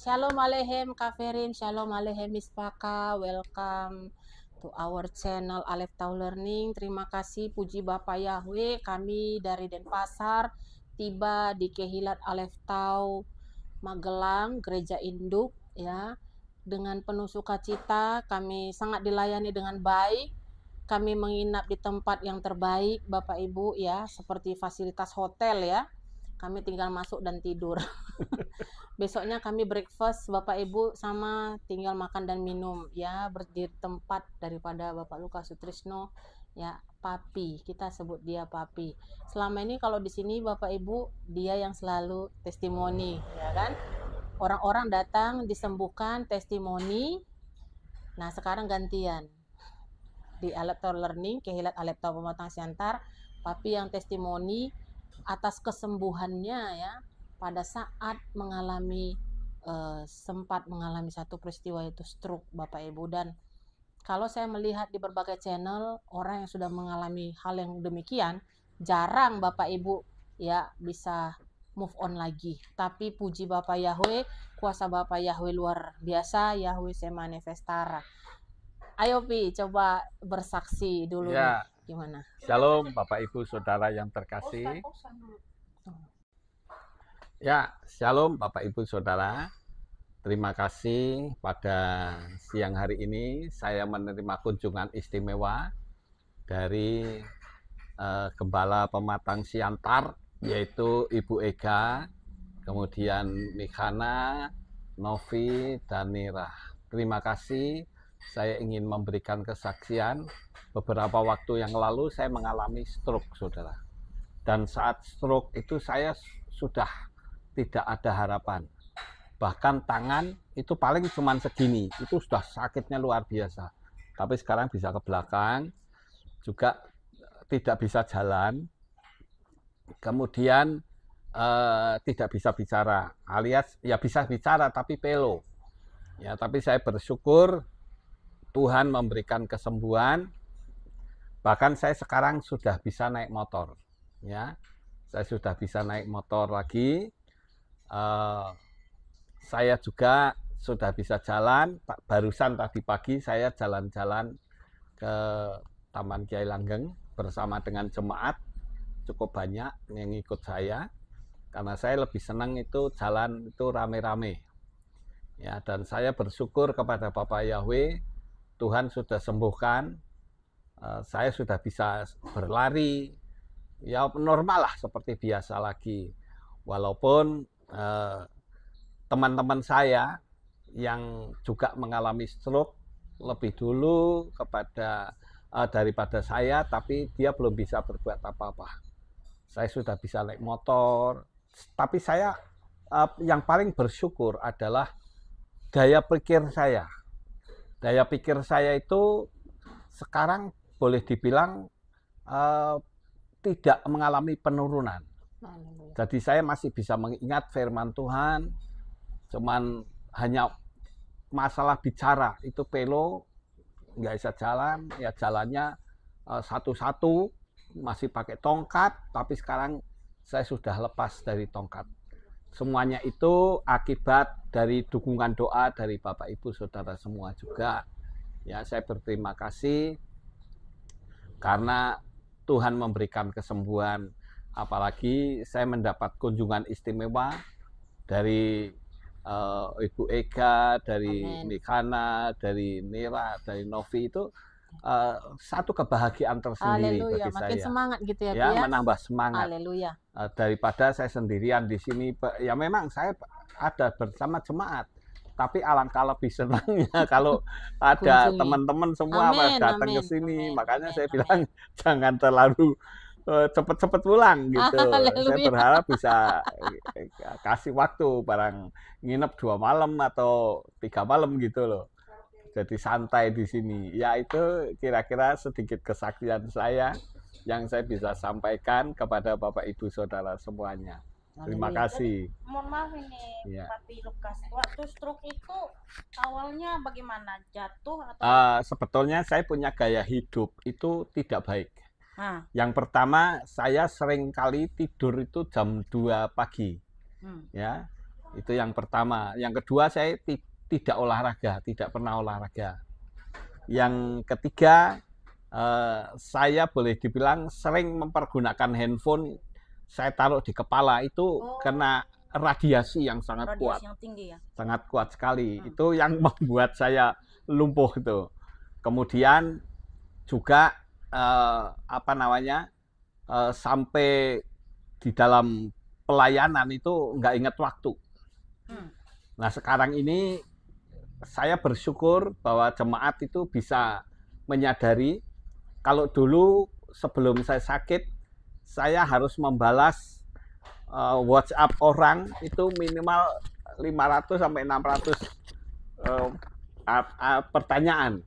Shalom Aleichem Kaferin, Shalom Aleichem Mispaka, welcome to our channel Aleph Tau Learning. Terima kasih, puji Bapak Yahweh, kami dari Denpasar tiba di Kehilat Aleph Tau Magelang, Gereja Induk ya. Dengan penuh sukacita, kami sangat dilayani dengan baik. Kami menginap di tempat yang terbaik, Bapak Ibu ya, seperti fasilitas hotel ya. Kami tinggal masuk dan tidur. Besoknya kami breakfast Bapak Ibu sama tinggal makan dan minum ya, di tempat daripada Bapak Lukas Sutrisno ya, Papi. Kita sebut dia Papi. Selama ini kalau di sini Bapak Ibu dia yang selalu testimoni ya kan. Orang-orang datang disembuhkan testimoni. Nah, sekarang gantian. Di Aleph Tau Learning, Kehilat Aleph Tau Pematang Siantar, Papi yang testimoni atas kesembuhannya ya pada saat sempat mengalami satu peristiwa itu stroke Bapak Ibu. Dan kalau saya melihat di berbagai channel orang yang sudah mengalami hal yang demikian jarang Bapak Ibu ya bisa move on lagi. Tapi puji Bapak Yahweh, kuasa Bapak Yahweh luar biasa, Yahweh Semanifestara. Ayo Pi, coba bersaksi dulu ya. nih. Gimana? Shalom Bapak Ibu Saudara yang terkasih. Ya, shalom Bapak Ibu Saudara. Terima kasih pada siang hari ini saya menerima kunjungan istimewa dari Gembala Pematang Siantar, yaitu Ibu Ega, kemudian Mikhana, Novi, dan Nira. Terima kasih. Saya ingin memberikan kesaksian. Beberapa waktu yang lalu saya mengalami stroke, saudara. Dan saat stroke itu saya sudah tidak ada harapan. Bahkan tangan itu paling cuma segini. Itu sudah sakitnya luar biasa. Tapi sekarang bisa ke belakang. Juga tidak bisa jalan. Kemudian tidak bisa bicara. Alias ya bisa bicara tapi pelo. Ya, tapi saya bersyukur Tuhan memberikan kesembuhan. Bahkan saya sekarang sudah bisa naik motor, ya. Saya sudah bisa naik motor lagi. Saya juga sudah bisa jalan. Barusan tadi pagi saya jalan-jalan ke Taman Kiai Langgeng bersama dengan jemaat. Cukup banyak yang ikut saya. Karena saya lebih senang itu jalan itu rame-rame. Ya, dan saya bersyukur kepada Bapak Yahweh. Tuhan sudah sembuhkan. Saya sudah bisa berlari, ya normal lah seperti biasa lagi. Walaupun teman-teman saya yang juga mengalami stroke lebih dulu daripada saya, tapi dia belum bisa berbuat apa-apa. Saya sudah bisa naik motor, tapi saya yang paling bersyukur adalah daya pikir saya. Daya pikir saya itu sekarang boleh dibilang tidak mengalami penurunan. Jadi saya masih bisa mengingat firman Tuhan, cuman hanya masalah bicara itu pelo, nggak bisa jalan, ya jalannya satu-satu, masih pakai tongkat, tapi sekarang saya sudah lepas dari tongkat. Semuanya itu akibat dari dukungan doa dari Bapak Ibu Saudara semua juga. Ya, saya berterima kasih karena Tuhan memberikan kesembuhan. Apalagi saya mendapat kunjungan istimewa dari Ibu Ega, dari Mikhana, dari Nira, dari Novi. Itu satu kebahagiaan tersendiri bagi saya. Makin semangat gitu ya, ya, menambah semangat. Haleluya. Daripada saya sendirian di sini. Ya memang saya ada bersama jemaat. Tapi alangkah lebih senangnya kalau ada teman-teman semua datang ke sini. Makanya saya bilang jangan terlalu cepat-cepat pulang gitu. Saya berharap bisa kasih waktu barang nginep 2 malam atau 3 malam gitu loh. Jadi santai di sini. Ya itu kira-kira sedikit kesaksian saya yang saya bisa sampaikan kepada Bapak Ibu Saudara semuanya. Terima kasih. Mohon maaf ini ya. Papi Lukas, waktu stroke itu awalnya bagaimana? Jatuh atau? Sebetulnya saya punya gaya hidup itu tidak baik. Yang pertama, saya sering kali tidur itu jam 2 pagi. Ya, Itu yang pertama. Yang kedua, saya tidak olahraga, tidak pernah olahraga. Yang ketiga, saya boleh dibilang sering mempergunakan handphone. Saya taruh di kepala itu karena radiasi yang sangat kuat, Radiasi yang tinggi ya. sangat kuat sekali. Itu yang membuat saya lumpuh itu. Kemudian juga apa namanya, sampai di dalam pelayanan itu nggak ingat waktu. Nah, sekarang ini saya bersyukur bahwa jemaat itu bisa menyadari kalau dulu sebelum saya sakit, saya harus membalas WhatsApp orang itu minimal 500 sampai 600 pertanyaan.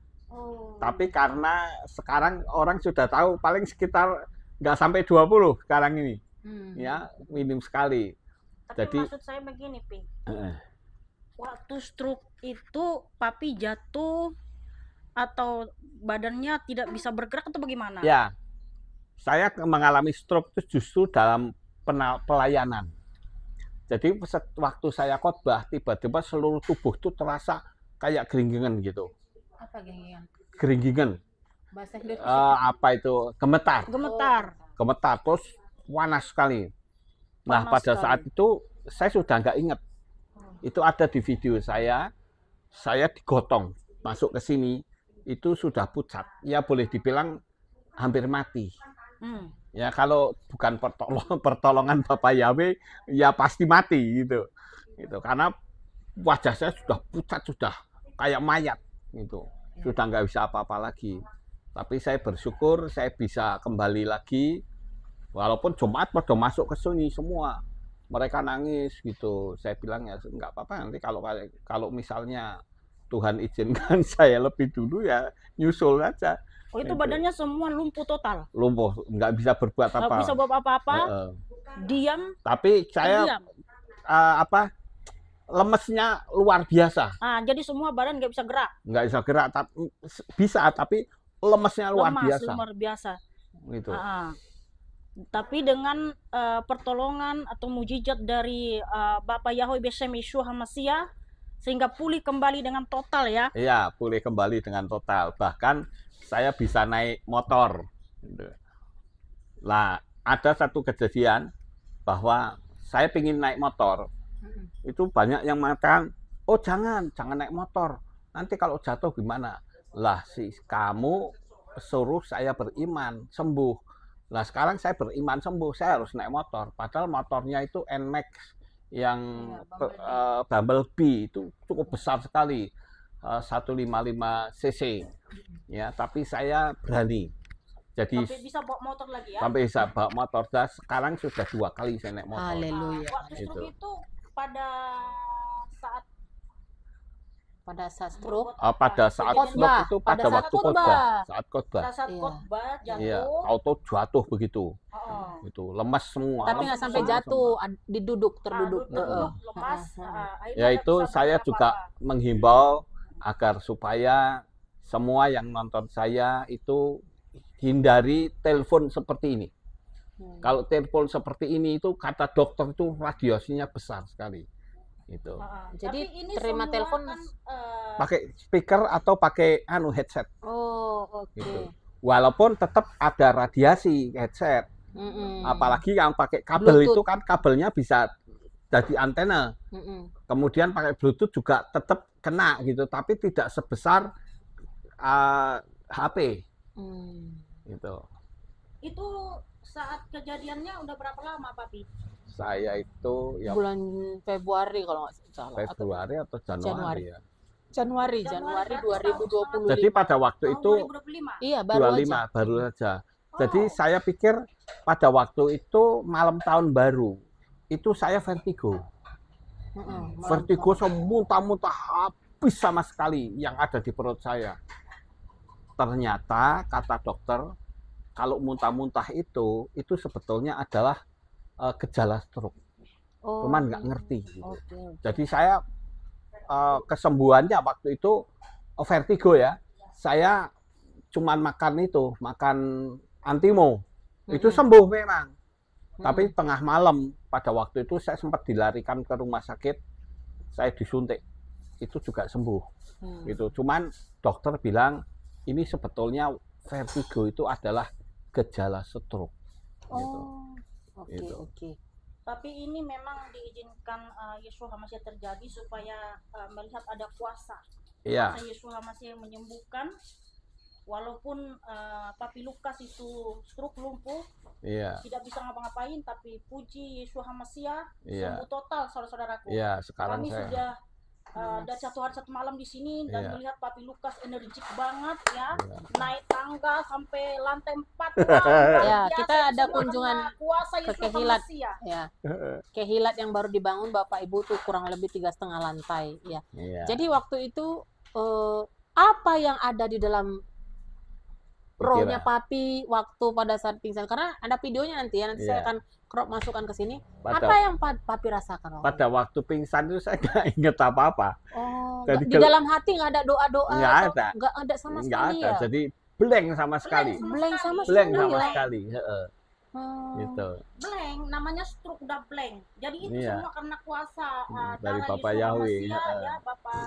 Tapi karena sekarang orang sudah tahu paling sekitar nggak sampai 20 sekarang ini. Ya, minim sekali. Tapi Jadi maksud saya begini, Pi. Waktu stroke itu Papi jatuh atau badannya tidak bisa bergerak atau bagaimana? ya, saya mengalami stroke itu justru dalam pelayanan. Jadi waktu saya khotbah, tiba-tiba seluruh tubuh itu terasa kayak geringgingan gitu. Apa genggengan? Geringgingan. Bahasa Inggris. Apa itu? Gemetar. Gemetar. Gemetar, terus panas sekali. Nah, Panas pada sekali. saat itu saya sudah nggak ingat. Itu ada di video saya digotong masuk ke sini, itu sudah pucat. Ya boleh dibilang hampir mati. Ya kalau bukan pertolongan Bapak Yahweh, ya pasti mati gitu. Karena wajah saya sudah pucat, sudah kayak mayat gitu. Sudah nggak bisa apa-apa lagi. Tapi saya bersyukur saya bisa kembali lagi. Walaupun jemaat pada masuk ke sini semua, mereka nangis gitu. Saya bilang ya nggak apa-apa, nanti kalau misalnya Tuhan izinkan saya lebih dulu ya nyusul aja. Oh, itu badannya semua lumpuh total. Lumpuh, nggak bisa berbuat apa. Nggak bisa buat apa-apa. Diam. Tapi saya Diam. lemesnya luar biasa. Jadi semua badan nggak bisa gerak. Nggak bisa gerak, tapi lemesnya luar biasa. Luar biasa. Gitu. Tapi dengan pertolongan atau mujizat dari Bapak Yahweh Besem Yeshua HaMashiach, sehingga pulih kembali dengan total ya. Iya, pulih kembali dengan total. Bahkan saya bisa naik motor. Nah, ada satu kejadian bahwa saya ingin naik motor. Itu banyak yang mengatakan, oh jangan naik motor. Nanti kalau jatuh gimana? Lah, kamu suruh saya beriman, sembuh. Nah sekarang saya beriman sembuh, saya harus naik motor. Padahal motornya itu NMAX yang Bumblebee itu cukup besar sekali, 155 cc. Ya, tapi saya berani. Jadi Sampai bisa bawa motor lagi ya. sampai bisa bawa motor. Dan sekarang sudah 2 kali saya naik motor. Haleluya. Waktu stroke itu pada saat stroke. Pada saat Khotbah. stroke itu pada Pada saat waktu khotbah. Saat khotbah. pada saat Iya. khotbah jatuh. Iya, auto jatuh begitu. Itu lemas semua. Tapi nggak sampai Semua. jatuh, terduduk. Duduk, lemas. Akhirnya Ya nggak itu bisa saya berbuat juga apa-apa. menghimbau agar supaya semua yang nonton saya itu hindari telepon seperti ini. Kalau telepon seperti ini itu kata dokter itu radiasinya besar sekali. Itu. Jadi Tapi ini terima semua telepon kan, Pakai speaker atau pakai headset. oh oke. Gitu. Walaupun tetap ada radiasi headset. Apalagi yang pakai kabel Bluetooth. itu kan kabelnya bisa jadi antena. Kemudian pakai Bluetooth juga tetap kena gitu, tapi tidak sebesar HP. Gitu. itu saat kejadiannya udah berapa lama, Papi? Saya itu ya Bulan Februari kalau nggak salah. Februari atau Januari ya. Januari Januari 2025. Jadi pada waktu Tahun itu 2025. Iya, baru 25 aja. baru saja. Jadi saya pikir pada waktu itu malam tahun baru itu saya vertigo. Vertigo muntah-muntah habis sama sekali yang ada di perut saya. Ternyata kata dokter kalau muntah-muntah itu sebetulnya adalah gejala stroke. Cuman nggak ngerti. Gitu. Jadi saya kesembuhannya waktu itu vertigo ya. Saya cuman makan Antimo. Itu sembuh memang. Tapi tengah malam pada waktu itu saya sempat dilarikan ke rumah sakit saya disuntik, itu juga sembuh. Gitu. Cuman dokter bilang ini sebetulnya vertigo itu adalah gejala stroke. Gitu. Oke, Gitu. oke. Tapi ini memang diizinkan Yeshua HaMashiach terjadi supaya melihat ada kuasa. Iya. Kuasa Yeshua HaMashiach yang menyembuhkan. Walaupun Papi Lukas itu stroke lumpuh, Iya. tidak bisa ngapa-ngapain, tapi puji Yeshua HaMashiach Iya. sembuh total, saudara-saudaraku. Iya, sekarang Kami saya sudah ada satu hari satu malam di sini dan Iya. melihat Papi Lukas energik banget ya, Iya. naik tangga sampai lantai 4. Ya, kita ada kunjungan kuasa ke Yeshua Kehilat. HaMashiach. Ya, Kehilat yang baru dibangun Bapak Ibu tuh kurang lebih 3,5 lantai. Ya. Iya. Jadi waktu itu apa yang ada di dalam rohnya Papi waktu pada saat pingsan? Karena ada videonya nanti ya, nanti saya Iya. akan crop masukkan ke sini. Pada- Apa yang Papi rasakan? Pada waktu pingsan itu saya nggak inget apa-apa. Oh, Jadi di dalam hati nggak ada doa-doa? Nggak atau ada. Nggak ada sama Nggak sekali ada. ya? Jadi blank sama sekali. Blank sama Blank sekali sama ya? sekali. Heeh, Oh. gitu. Blank, namanya stroke udah blank. Jadi itu Iya. semua karena kuasa Dari darah Bapak Yeshua Yahweh. HaMashiach, ya, Bapak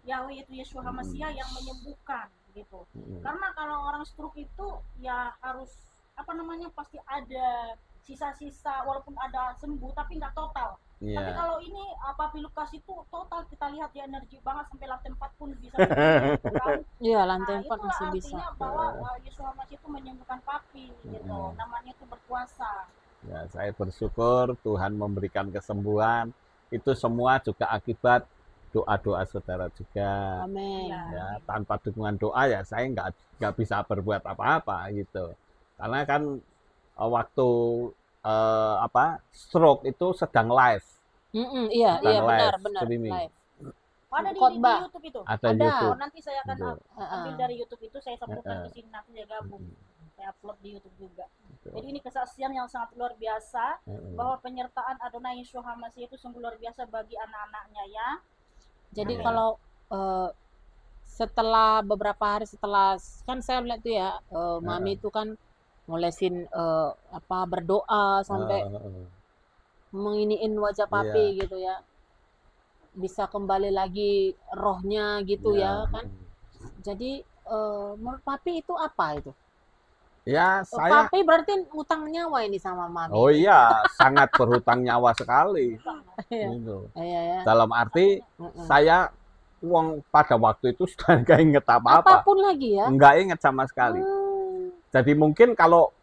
Yahweh itu Yeshua HaMashiach yang menyembuhkan gitu. Karena kalau orang stroke itu ya harus apa namanya, pasti ada sisa-sisa, walaupun ada sembuh tapi nggak total. Tapi Iya. kalau ini Papi Lukas itu total, kita lihat dia energi banget sampai lantai 4 pun bisa menyembuhkan, gitu kan. Iya, lantai 4 Itulah masih bisa. artinya bahwa Yeshua HaMashiach itu menyembuhkan Papi gitu. Namanya itu berkuasa. Ya, saya bersyukur Tuhan memberikan kesembuhan. Itu semua juga akibat doa-doa saudara juga. Amin. Iya. Ya, tanpa dukungan doa ya saya nggak bisa berbuat apa-apa gitu. Karena kan waktu stroke itu sedang live. Iya, Sedang iya live benar streaming. live. Ada di Khotbah. YouTube itu. Ada Ada. YouTube. Oh, nanti saya akan Gitu. ambil dari YouTube itu, saya sambungkan ke sini, nanti saya gabung. Saya upload di YouTube juga. Jadi ini kesaksian yang sangat luar biasa bahwa penyertaan Adonai Yeshua HaMashiach itu sungguh luar biasa bagi anak-anaknya ya. Jadi Iya. kalau setelah beberapa hari setelah, kan saya lihat tuh ya, Mami itu kan ngolesin berdoa sampai menginiin wajah Papi gitu ya. Bisa kembali lagi rohnya gitu ya kan. Jadi menurut Papi itu apa itu? Ya, saya Papi berarti utang nyawa ini sama Mami. oh iya, sangat berhutang nyawa sekali. Iya. Gitu. Iya ya. Dalam arti saya uang pada waktu itu sudah nggak inget apa-apa. Apapun lagi ya. Nggak inget sama sekali. Jadi mungkin kalau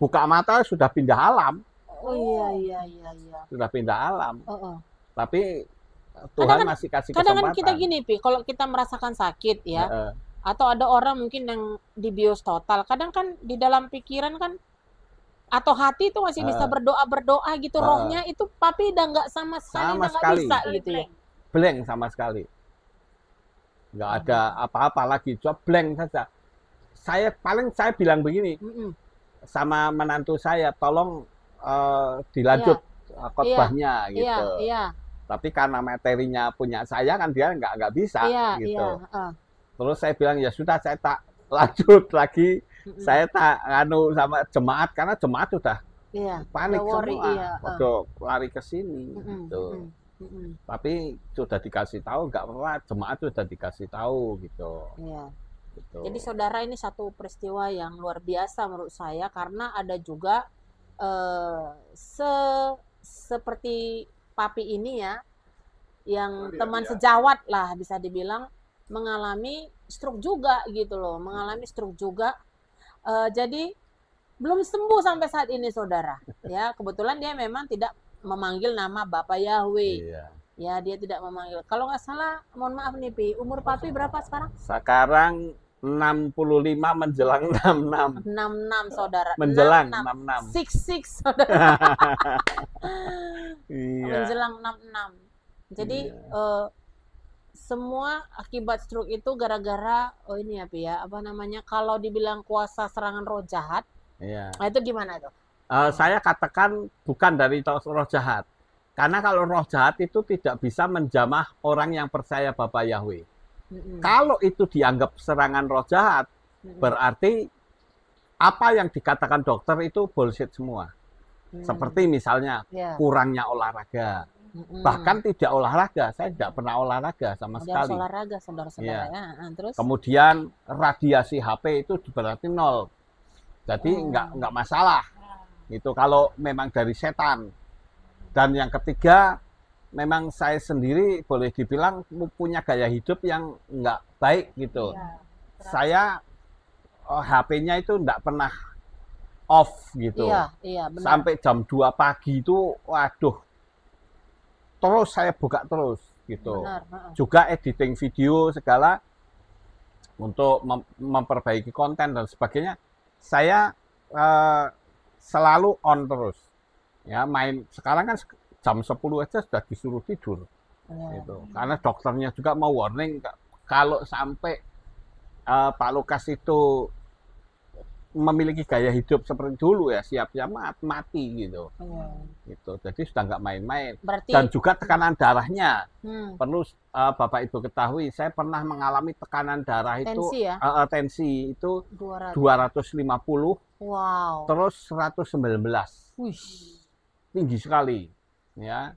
buka mata sudah pindah alam. Oh iya. Sudah pindah alam. Tapi Tuhan Kadang-kadang- masih kasih Kadang kesempatan. kan kita gini, Pi, kalau kita merasakan sakit ya, atau ada orang mungkin yang dibius total, kadang kan di dalam pikiran kan atau hati itu masih bisa berdoa gitu, rohnya itu Papi udah nggak sama sekali, Sama udah nggak sekali. bisa gitu ya. Blank sama sekali. Nggak ada apa-apa lagi, cuma blank saja. Saya bilang begini sama menantu saya, tolong dilanjut khotbahnya gitu. Iya. Tapi karena materinya punya saya kan dia nggak bisa gitu. Terus saya bilang ya sudah, saya tak lanjut lagi. Saya tak sama jemaat karena jemaat sudah panik semua. Udah lari ke sini gitu. Tapi sudah dikasih tahu nggak apa-apa, jemaat sudah dikasih tahu gitu. Iya. Gitu. Jadi saudara, ini satu peristiwa yang luar biasa menurut saya, karena ada juga seperti Papi ini ya, yang teman sejawat lah bisa dibilang, mengalami stroke juga gitu loh, mengalami stroke juga. Jadi belum sembuh sampai saat ini saudara. Ya, kebetulan dia memang tidak memanggil nama Bapak Yahweh. Iya. Ya, dia tidak memanggil. Kalau nggak salah, mohon maaf nih Pi, umur Papi berapa sekarang? Sekarang 65 menjelang 66. 66 saudara. Menjelang 66. 66. 66 saudara. Iya. Menjelang 66. Jadi semua akibat stroke itu gara-gara ini ya Pi ya, apa namanya, kalau dibilang kuasa serangan roh jahat. Iya. Nah, itu gimana tuh? Saya katakan bukan dari roh jahat. Karena kalau roh jahat itu tidak bisa menjamah orang yang percaya Bapak Yahweh. Kalau itu dianggap serangan roh jahat, berarti apa yang dikatakan dokter itu bullshit semua. Seperti misalnya kurangnya olahraga, Bahkan tidak olahraga, saya tidak pernah olahraga sama Dia harus sekali. olahraga, saudara-saudara Iya. ya. Terus? Kemudian radiasi HP itu berarti 0. Jadi nggak masalah. Itu kalau memang dari setan. Dan yang ketiga, memang saya sendiri boleh dibilang punya gaya hidup yang nggak baik gitu. Iya. Saya HP-nya itu nggak pernah off gitu. Iya, benar. Sampai jam 2 pagi itu, waduh, terus saya buka terus gitu. Benar. Juga editing video segala untuk memperbaiki konten dan sebagainya. Saya selalu on terus. Ya, main sekarang kan jam 10 aja sudah disuruh tidur. Gitu. Karena dokternya juga mau warning kalau sampai Pak Lukas itu memiliki gaya hidup seperti dulu ya, siap-siap mati gitu. Gitu. Jadi sudah nggak main-main. Dan juga tekanan darahnya. Perlu Bapak Ibu ketahui, saya pernah mengalami tekanan darah itu tensi ya? Tensi itu 250. Wow. Terus 119. Wish. Tinggi sekali, ya.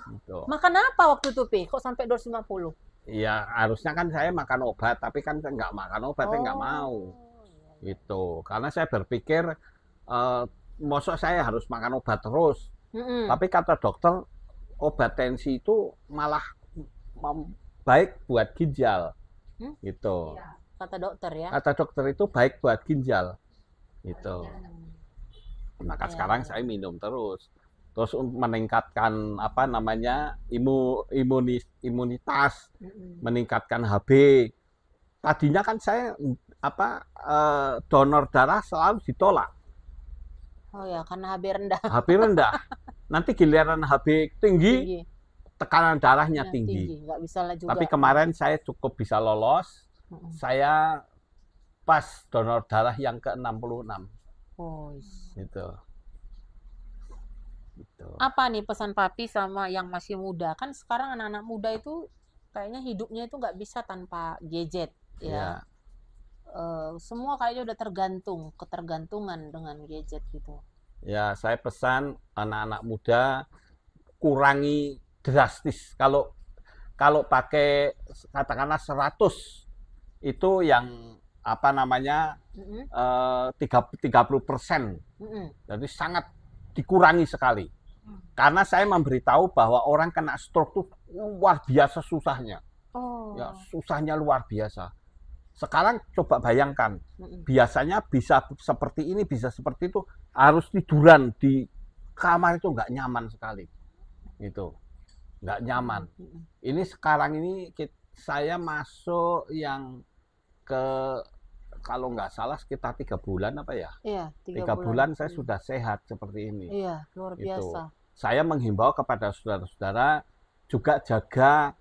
Gitu. Makan apa waktu itu, Pi? Kok sampai 250? Ya, harusnya kan saya makan obat, tapi kan saya nggak makan obat, saya nggak mau. Gitu. Karena saya berpikir, mosok saya harus makan obat terus. Tapi kata dokter, obat tensi itu malah baik buat ginjal. Gitu. Kata dokter ya? Kata dokter itu baik buat ginjal. Gitu. Maka sekarang saya minum terus untuk meningkatkan apa namanya imunitas, meningkatkan HB. Tadinya kan saya donor darah selalu ditolak. Oh ya, karena HB rendah. HB rendah. Nanti giliran HB tinggi, tekanan darahnya tinggi. Nggak bisa lah juga. Tapi kemarin saya cukup bisa lolos. Saya pas donor darah yang ke-66. Oh, gitu. Apa nih pesan Papi sama yang masih muda? Kan sekarang anak-anak muda itu kayaknya hidupnya itu nggak bisa tanpa gadget, ya. Semua kayaknya udah ketergantungan dengan gadget gitu. Ya, saya pesan anak-anak muda kurangi drastis. Kalau pakai katakanlah 100 itu yang apa namanya 30%. Jadi sangat dikurangi sekali. Karena saya memberitahu bahwa orang kena stroke itu luar biasa susahnya. Ya, susahnya luar biasa. Sekarang coba bayangkan, biasanya bisa seperti ini, bisa seperti itu, harus tiduran di kamar itu nggak nyaman sekali. Gitu. Nggak nyaman. Ini sekarang ini saya masuk yang ke, kalau nggak salah sekitar 3 bulan apa ya? Iya, 3 bulan saya sudah sehat seperti ini. Iya, luar biasa. Saya menghimbau kepada saudara-saudara juga jaga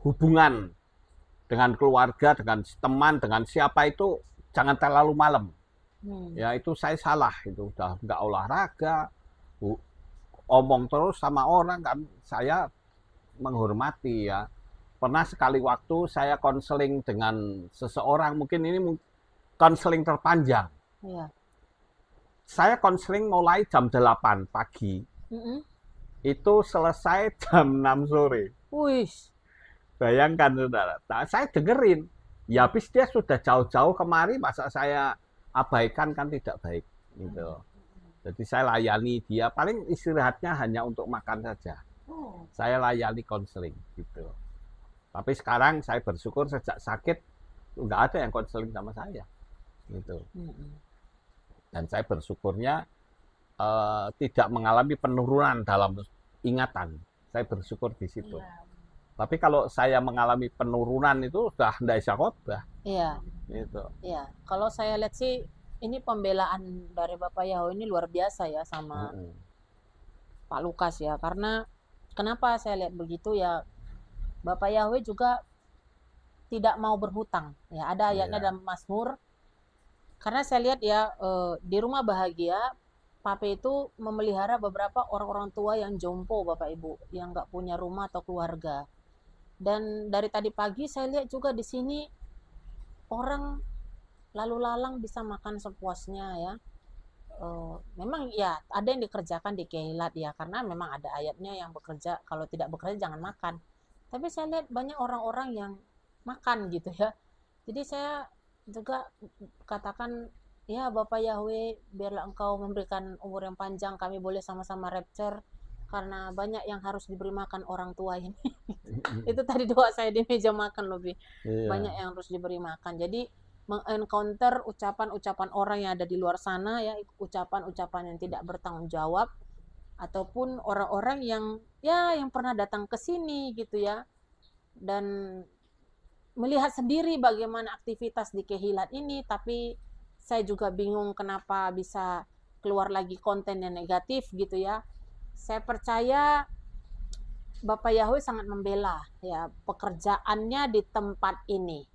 hubungan dengan keluarga, dengan teman, dengan siapa itu jangan terlalu malam. Ya itu saya salah, itu udah nggak olahraga, omong terus sama orang kan, saya menghormati ya. Pernah sekali waktu saya konseling dengan seseorang, mungkin ini konseling terpanjang. Iya. Saya konseling mulai jam 8 pagi. Itu selesai jam 6 sore. Wih. Bayangkan saudara, saya dengerin. Ya habis dia sudah jauh-jauh kemari, masa saya abaikan kan tidak baik. Gitu. Jadi saya layani dia, paling istirahatnya hanya untuk makan saja. Saya layani konseling gitu. Tapi sekarang saya bersyukur sejak sakit nggak ada yang konseling sama saya, gitu. Dan saya bersyukurnya tidak mengalami penurunan dalam ingatan. Saya bersyukur di situ. Tapi kalau saya mengalami penurunan itu sudah tidak bisa khotbah. Iya. Gitu. Iya. Kalau saya lihat sih ini pembelaan dari Bapak Yahweh ini luar biasa ya sama Pak Lukas ya. Karena kenapa saya lihat begitu ya? Bapak Yahweh juga tidak mau berhutang. Ya, ada ayatnya dalam Mazmur. Karena saya lihat ya di Rumah Bahagia, Pape itu memelihara beberapa orang-orang tua yang jompo, Bapak Ibu, yang nggak punya rumah atau keluarga. Dan dari tadi pagi saya lihat juga di sini orang lalu lalang bisa makan sepuasnya ya. memang ya ada yang dikerjakan di Kehilat ya, karena memang ada ayatnya yang bekerja, kalau tidak bekerja jangan makan. Tapi saya lihat banyak orang-orang yang makan gitu ya. Jadi saya juga katakan, ya Bapak Yahweh, biarlah Engkau memberikan umur yang panjang, kami boleh sama-sama rapture, karena banyak yang harus diberi makan orang tua ini. Itu tadi doa saya di meja makan lebih. Banyak yang harus diberi makan. Jadi mengencounter ucapan-ucapan orang yang ada di luar sana ya, ucapan-ucapan yang tidak bertanggung jawab, ataupun orang-orang yang ya yang pernah datang ke sini gitu ya, dan melihat sendiri bagaimana aktivitas di Kehilat ini, tapi saya juga bingung kenapa bisa keluar lagi konten yang negatif gitu ya. Saya percaya Bapak Yahweh sangat membela ya pekerjaannya di tempat ini.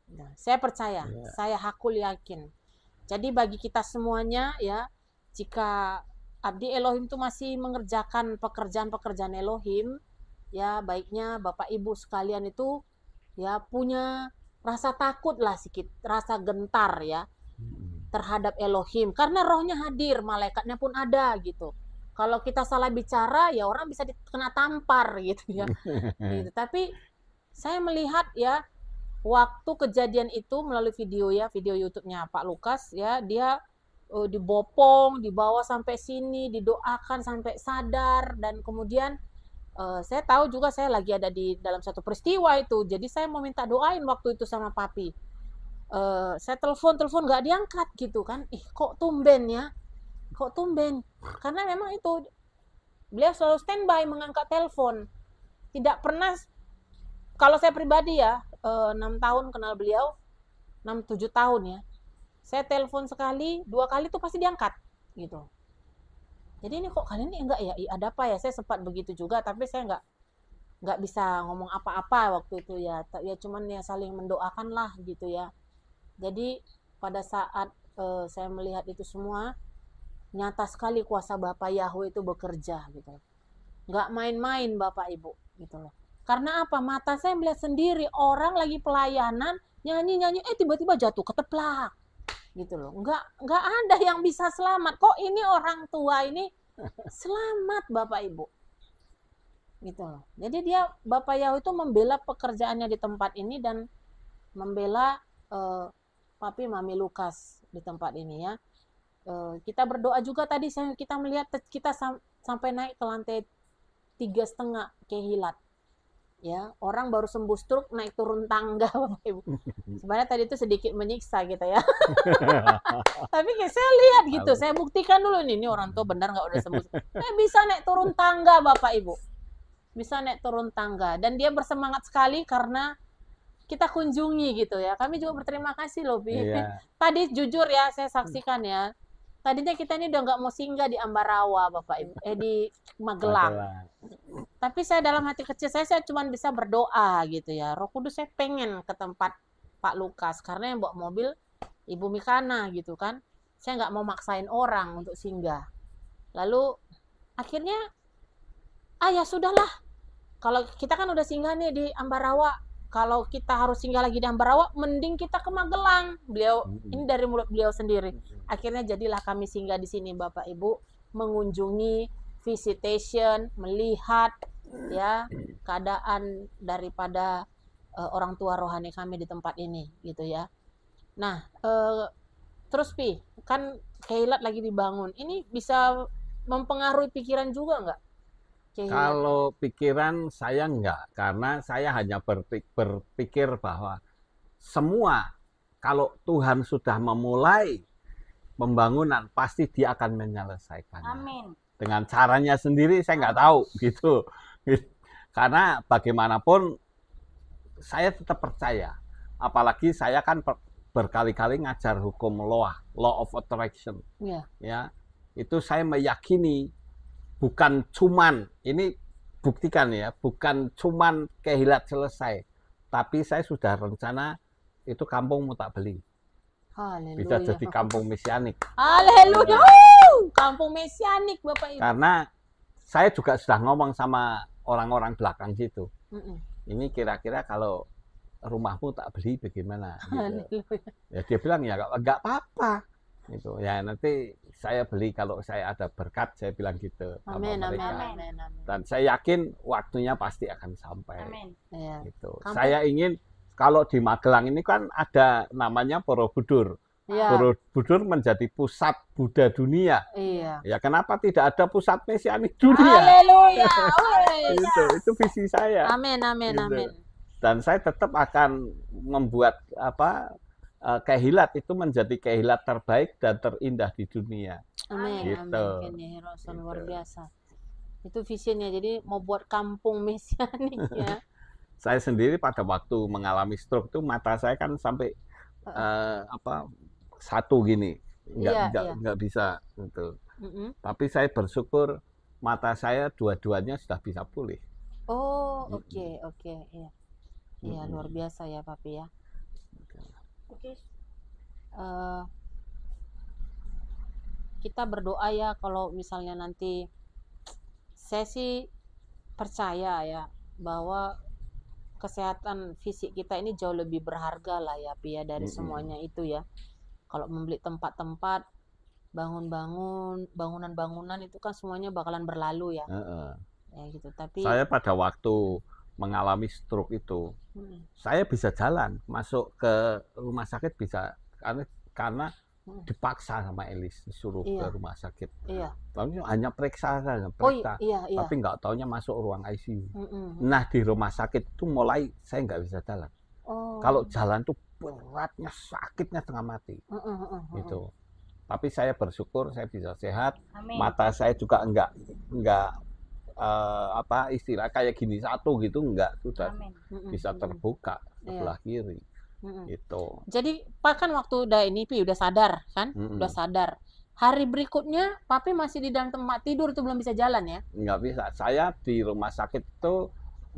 Nah, saya percaya, saya hakul yakin. Jadi bagi kita semuanya ya, jika Abdi Elohim itu masih mengerjakan pekerjaan-pekerjaan Elohim, ya baiknya Bapak Ibu sekalian itu ya punya rasa takut lah sedikit, rasa gentar ya terhadap Elohim, karena rohnya hadir, malaikatnya pun ada gitu. Kalau kita salah bicara ya orang bisa kena tampar gitu ya. Gitu. Tapi saya melihat ya waktu kejadian itu melalui video ya, video YouTube-nya Pak Lukas ya, dia dibopong, dibawa sampai sini, didoakan sampai sadar, dan kemudian saya tahu juga saya lagi ada di dalam satu peristiwa itu, jadi saya mau minta doain waktu itu sama papi. Saya telepon nggak diangkat gitu kan, kok tumben ya, kok tumben, karena memang itu beliau selalu standby mengangkat telepon, tidak pernah. Kalau saya pribadi ya, 6 tahun kenal beliau, 6-7 tahun ya, saya telepon sekali, 2 kali tuh pasti diangkat gitu. Jadi ini kok kali ini enggak ya, ada apa ya, saya sempat begitu juga, tapi saya enggak bisa ngomong apa-apa waktu itu ya, ya cuman ya saling mendoakan lah gitu ya. Jadi pada saat saya melihat itu semua, nyata sekali kuasa Bapak Yahweh itu bekerja gitu, enggak main-main Bapak Ibu gitu loh. Karena apa? Mata saya melihat sendiri orang lagi pelayanan, nyanyi-nyanyi, tiba-tiba jatuh keteplak gitu loh. Enggak ada yang bisa selamat. Kok ini orang tua ini selamat Bapak Ibu gitu loh. Jadi dia Bapak Yahweh itu membela pekerjaannya di tempat ini dan membela Papi Mami Lukas di tempat ini ya. Kita berdoa juga tadi, kita melihat kita sampai naik ke lantai 3,5 Kehilat ya, orang baru sembuh stroke naik turun tangga Bapak Ibu. Sebenarnya tadi itu sedikit menyiksa gitu ya. Tapi saya lihat gitu, saya buktikan dulu ini orang tua benar nggak udah sembuh. Bisa naik turun tangga Bapak Ibu, bisa naik turun tangga, dan dia bersemangat sekali karena kita kunjungi gitu ya. Kami juga berterima kasih loh Bi. Tadi jujur ya saya saksikan ya, tadinya kita ini udah nggak mau singgah di Ambarawa Bapak Ibu, di Magelang. Tapi saya dalam hati kecil saya cuma bisa berdoa gitu ya. Roh Kudus, saya pengen ke tempat Pak Lukas, karena yang bawa mobil Ibu Mikana gitu kan. Saya nggak mau maksain orang untuk singgah. Lalu akhirnya, ya sudahlah. Kalau kita kan udah singgah nih di Ambarawa, kalau kita harus singgah lagi di Ambarawa, mending kita ke Magelang. Beliau ini dari mulut beliau sendiri. Akhirnya jadilah kami singgah di sini Bapak Ibu, mengunjungi, visitation, melihat ya keadaan daripada orang tua rohani kami di tempat ini gitu ya. Nah, terus Pi, kan Kehilat lagi dibangun. Ini bisa mempengaruhi pikiran juga nggak? Kalau pikiran saya enggak, karena saya hanya berpikir bahwa semua, kalau Tuhan sudah memulai pembangunan, pasti Dia akan menyelesaikannya. Amin. Dengan caranya sendiri saya nggak tahu gitu. Karena bagaimanapun saya tetap percaya, apalagi saya kan berkali-kali ngajar hukum law of attraction. Ya, itu saya meyakini bukan cuman, ini buktikan ya, bukan cuman Kehilat selesai, tapi saya sudah rencana itu kampung mau tak beli. Haleluya. Bisa jadi kampung mesianik. Haleluya. Kampung mesianik Bapak Ibu. Karena saya juga sudah ngomong sama orang-orang belakang situ. Ini kira-kira kalau rumahmu tak beli bagaimana? Gitu. Ya dia bilang ya enggak apa-apa. Itu ya nanti saya beli kalau saya ada berkat, saya bilang gitu sama Amin, amin, mereka. amin, amin. Dan saya yakin waktunya pasti akan sampai. Amin. Iya. Gitu. Kamu- Saya ingin kalau di Magelang ini kan ada namanya Borobudur. Iya. Borobudur menjadi pusat Buddha dunia. Iya. Ya kenapa tidak ada pusat mesianik dunia? Haleluya. Wes. Itu visi saya. Amin, amin, Gitu. amin. Dan saya tetap akan membuat kehilat itu menjadi kehilat terbaik dan terindah di dunia. Amin, Gitu. amin. Kenny Roson Gitu. luar biasa. Itu visionnya. Jadi mau buat kampung mesianik ya. Saya sendiri pada waktu mengalami stroke itu mata saya kan sampai satu gini, Iya. nggak bisa gitu. Mm-mm. Tapi saya bersyukur mata saya dua-duanya sudah bisa pulih. Oh, oke, iya. Iya, Mm-mm. luar biasa ya, Papi ya. Oke. Eh, kita berdoa ya kalau misalnya nanti saya sih percaya ya bahwa kesehatan fisik kita ini jauh lebih berharga lah ya Pi ya dari Mm-mm. semuanya itu ya. Kalau membeli tempat-tempat, bangunan-bangunan itu kan semuanya bakalan berlalu ya. Heeh. Ya gitu. Tapi Saya pada waktu mengalami stroke itu, Mm, saya bisa jalan masuk ke rumah sakit bisa karena mm, dipaksa sama Elis disuruh Iya. ke rumah sakit. iya. Tahunya hanya periksa saja, Oh periksa. iya, iya. Tapi nggak taunya masuk ruang ICU. Mm-mm. Nah di rumah sakit itu mulai saya nggak bisa jalan. Oh. Kalau jalan tuh beratnya, sakitnya setengah mati. Mm-mm. Gitu. Tapi saya bersyukur saya bisa sehat. Amin. Mata saya juga enggak istilah kayak gini satu gitu enggak, sudah Amin. Mm-mm. bisa terbuka Iya. sebelah kiri. Mm-mm. Gitu. Jadi Pak kan waktu udah ini Pi udah sadar kan? Mm-mm. Udah sadar. Hari berikutnya Papi masih di dalam tempat tidur itu belum bisa jalan ya? Enggak bisa. Saya di rumah sakit itu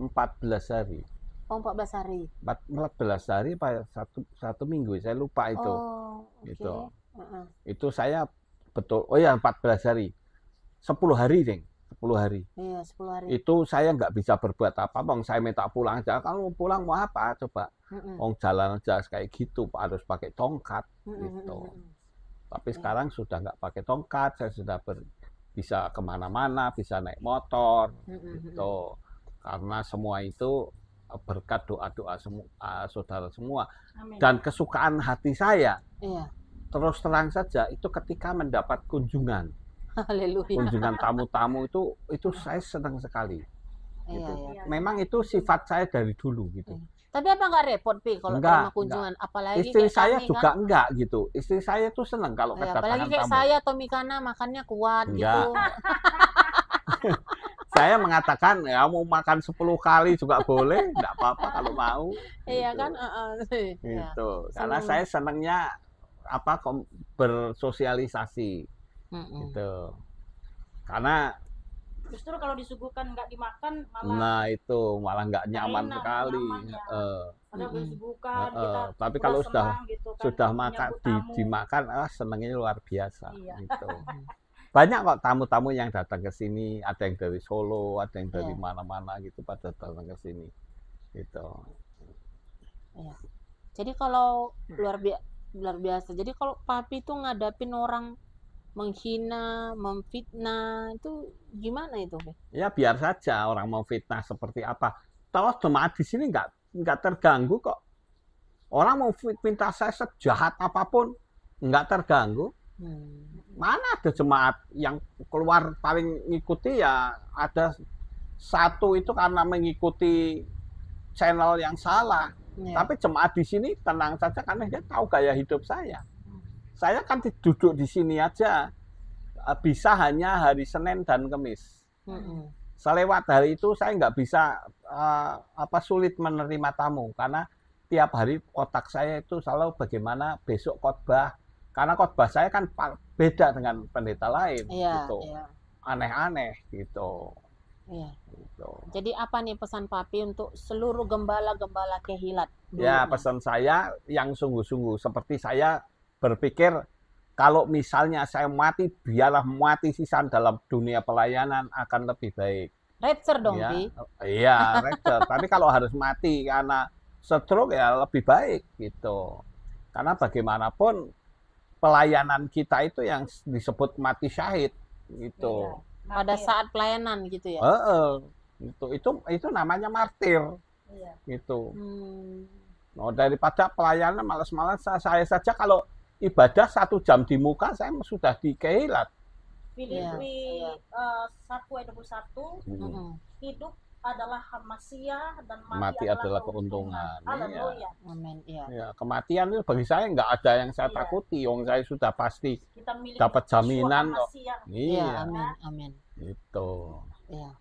14 hari. Oh 14 hari. 14 hari apa satu minggu, saya lupa itu. Oh, oke. Gitu. Heeh. Itu saya betul, oh ya 14 hari. 10 hari, Ding. 10 hari. Iya, 10 hari. Itu saya nggak bisa berbuat apa-apa. Wong saya minta pulang aja. Kalau mau pulang mau apa? Coba. Mm-mm. Wong jalan aja kayak gitu, harus pakai tongkat. Mm-mm, Gitu. mm-mm. Tapi Ya. sekarang sudah nggak pakai tongkat, saya sudah bisa kemana-mana, bisa naik motor, Mm-mm, gitu. Karena semua itu berkat doa-doa saudara semua. Amin. Dan kesukaan hati saya, Iya. terus terang saja, itu ketika mendapat kunjungan Haleluya. tamu-tamu itu saya senang sekali. Iya, Gitu. iya. Memang itu sifat saya dari dulu gitu. Tapi apa nggak repot Pi kalau Enggak, terima kunjungan? Apalagi Istri kayak saya kami juga kan. enggak gitu. Istri saya tuh senang kalau Ya, apalagi kedatangan kayak tamu. saya Tommy Kana makannya kuat Enggak. gitu. Saya mengatakan ya mau makan 10 kali juga boleh, enggak apa-apa kalau mau. Iya Gitu. kan? Iya. Gitu. Karena Senang. saya senangnya bersosialisasi Mm-mm. gitu. Karena Justru kalau disuguhkan nggak dimakan malah nah itu malah nggak nyaman enak, sekali. nyaman ya. ada Mm-mm. disuguhkan Heeh. kita Tapi udah kalau senang gitu kan, sudah makan menyambut tamu. dimakan senangnya luar biasa Iya. gitu. Banyak kok tamu-tamu yang datang ke sini, ada yang dari Solo, ada yang dari Iya. mana-mana gitu pada datang ke sini. Gitu. Jadi kalau luar biasa. Jadi kalau Papi tuh ngadapin orang menghina, memfitnah itu gimana itu? Pi? Ya biar saja orang mau fitnah seperti apa. Tahu jemaat di sini nggak terganggu kok. Orang mau fitnah saya sejahat apapun nggak terganggu. Mana ada jemaat yang keluar paling ngikuti ya ada satu itu karena mengikuti channel yang salah. Ya. Tapi jemaat di sini tenang saja karena dia tahu gaya hidup saya. Saya kan duduk di sini aja bisa hanya hari Senin dan Kamis. Mm-mm. Selewat hari itu saya nggak bisa sulit menerima tamu karena tiap hari otak saya itu selalu bagaimana besok khotbah. Karena khotbah saya kan beda dengan pendeta lain, Iya, gitu. iya, Aneh-aneh gitu. iya. Gitu. Jadi apa nih pesan Papi untuk seluruh gembala-gembala kehilat? Ya, dulunya? pesan saya yang sungguh-sungguh seperti saya berpikir kalau misalnya saya mati, biarlah mati sisan dalam dunia pelayanan akan lebih baik. Rapture dong, Ya, Pi. iya, rapture. Tapi kalau harus mati karena stroke ya lebih baik gitu. Karena bagaimanapun pelayanan kita itu yang disebut mati syahid gitu. Iya, Pada martir. saat pelayanan gitu ya. Itu namanya martir Iya. gitu. Hmm. Nah, daripada pelayanan malas-malas, saya saja kalau ibadah 1 jam di muka saya sudah dikehilat. Filipi Iya. 1 ayat 21, Mm-mm. hidup adalah hamasia dan Mati adalah keuntungan. Haleluya. Amin. Iya. Ya, kematian itu bagi saya nggak ada yang saya Iya. takuti. Wong saya sudah pasti Kita milik dapat jaminan Yeshua kok. Hamasia. Iya, Iya, amin. Amin. itu. Iya.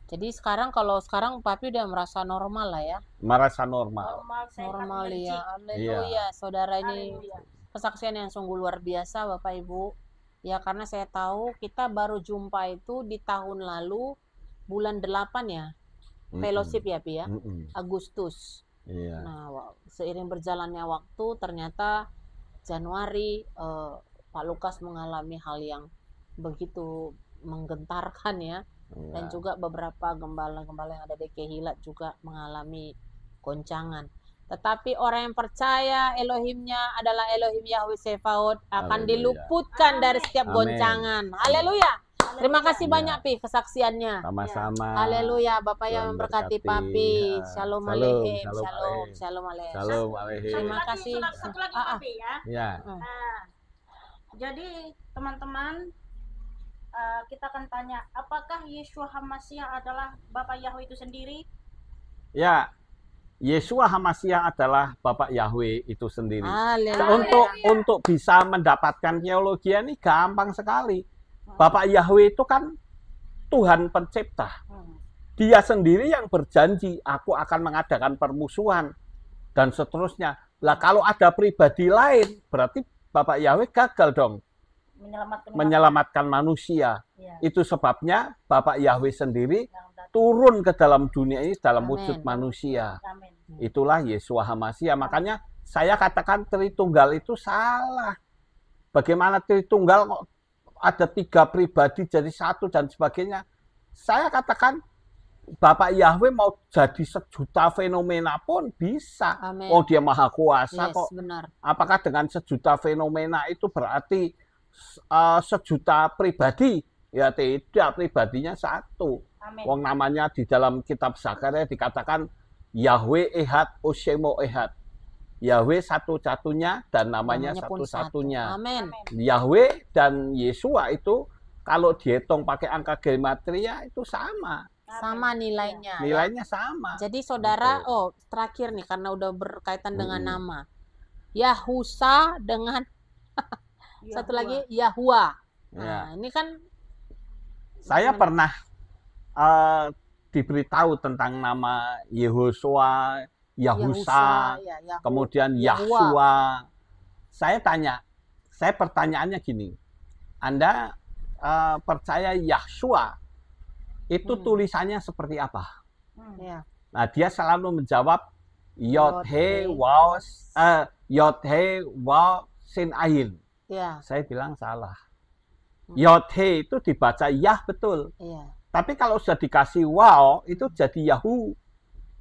Jadi kalau sekarang Papi udah merasa normal lah ya. Merasa normal. Normal, sehat, Normal energi. ya. Haleluya. Saudara ini Haleluya. kesaksian yang sungguh luar biasa Bapak Ibu. Ya karena saya tahu kita baru jumpa itu di tahun lalu bulan 8 ya. Fellowship ya Pi ya. Agustus. Iya. Nah, seiring berjalannya waktu ternyata Januari Pak Lukas mengalami hal yang begitu menggentarkan ya. Dan Iya. juga beberapa gembala-gembala yang ada di Kehilat juga mengalami goncangan. Tetapi orang yang percaya Elohimnya adalah Elohim Yahweh Sebaot akan Haleluya. diluputkan dari setiap Amin. goncangan. Haleluya. Terima kasih Iya. banyak Pi kesaksiannya. Sama-sama. Haleluya, Bapak Tuhan yang memberkati berkati. Papi. Ya. Shalom Shalom, Aleichem. shalom Shalom, aleichem. shalom Aleichem. Shalom Satu alaihi. Terima lagi, kasih. satu lagi Ah, ah. Papi ya. Ya. Nah, jadi teman-teman, kita akan tanya, apakah Yeshua Hamasiah adalah Bapak Yahweh itu sendiri? Ya. Yeshua Hamasiah adalah Bapak Yahweh itu sendiri. Haleluya. Untuk bisa mendapatkan teologi ini gampang sekali. Bapak Yahweh itu kan Tuhan pencipta. Dia sendiri yang berjanji, aku akan mengadakan permusuhan dan seterusnya. Lah kalau ada pribadi lain, berarti Bapak Yahweh gagal dong menyelamatkan manusia. Ya, Itu sebabnya Bapak Yahweh sendiri yang datang. turun ke dalam dunia ini dalam Amin. wujud manusia. Amin. Itulah Yeshua Hamasiah. Makanya saya katakan Tritunggal itu salah. Bagaimana Tritunggal kok ada 3 pribadi jadi 1 dan sebagainya. Saya katakan Bapak Yahweh mau jadi 1.000.000 fenomena pun bisa. Amin. Oh, dia maha kuasa Yes, kok. benar. Apakah dengan 1.000.000 fenomena itu berarti 1.000.000 pribadi? Ya tidak, pribadinya 1. Amin. Wong namanya di dalam kitab Zakaria dikatakan Yahweh Ehad Oshemo Ehad. Yahweh satu-satunya dan namanya pun satu-satunya. satu. Amin. Yahweh dan Yeshua itu kalau dihitung pakai angka gematria itu sama. Sama nilainya. ya. Nilainya sama. Jadi saudara, terakhir nih karena udah berkaitan dengan nama. Yahusa dengan satu lagi Yahua. Ya. Nah, ini kan Saya gimana? pernah diberitahu tentang nama Yehosua, Yahusa, ya, Yahu. kemudian Yahua. Yahshua. Saya pertanyaannya gini, Anda percaya Yahshua itu tulisannya seperti apa? Ya. Nah, dia selalu menjawab Yod He Waw Sin Ayin. Ya, Saya bilang salah. Yod He itu dibaca Yah betul. iya. Tapi kalau sudah dikasih Waw itu jadi Yahu.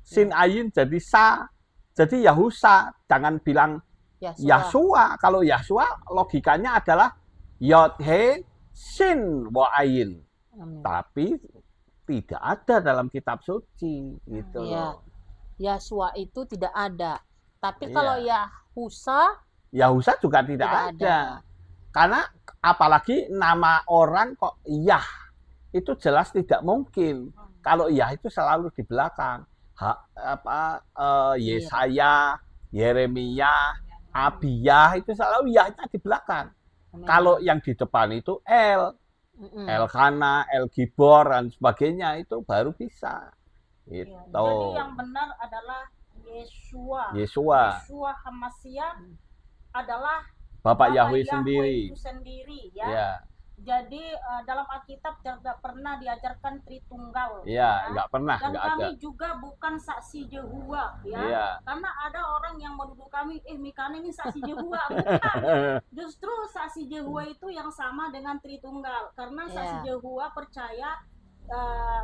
Sin Ayin jadi Sa. Jadi Yahusa. Jangan bilang Yahshua. Kalau Yahshua logikanya adalah Yod He Sin Wa Ayin. Amin. Tapi tidak ada dalam kitab suci gitu Iya. loh. Yahshua itu tidak ada. Tapi Iya. kalau Yahusa Yahusa juga tidak ada. Karena apalagi nama orang kok Yah itu jelas tidak mungkin. Kalau Yah itu selalu di belakang. Yesaya, Yeremia, Abiyah itu selalu Yahnya di belakang. Amin. Kalau yang di depan itu Elkana, El Gibor dan sebagainya itu baru bisa. Ya, Gitu. jadi yang benar adalah Yeshua. Yeshua, Yeshua Hamasiah adalah Bapak Yahweh sendiri. itu sendiri ya. Ya, Jadi dalam Alkitab tidak pernah diajarkan Tritunggal. ya, nggak pernah, Dan nggak kami ada. juga bukan saksi Yehova ya. Iya. Karena ada orang yang menuduh kami, Mikana ini saksi Yehova. Bukan. Justru saksi Yehova itu yang sama dengan Tritunggal. Karena saksi Yehova percaya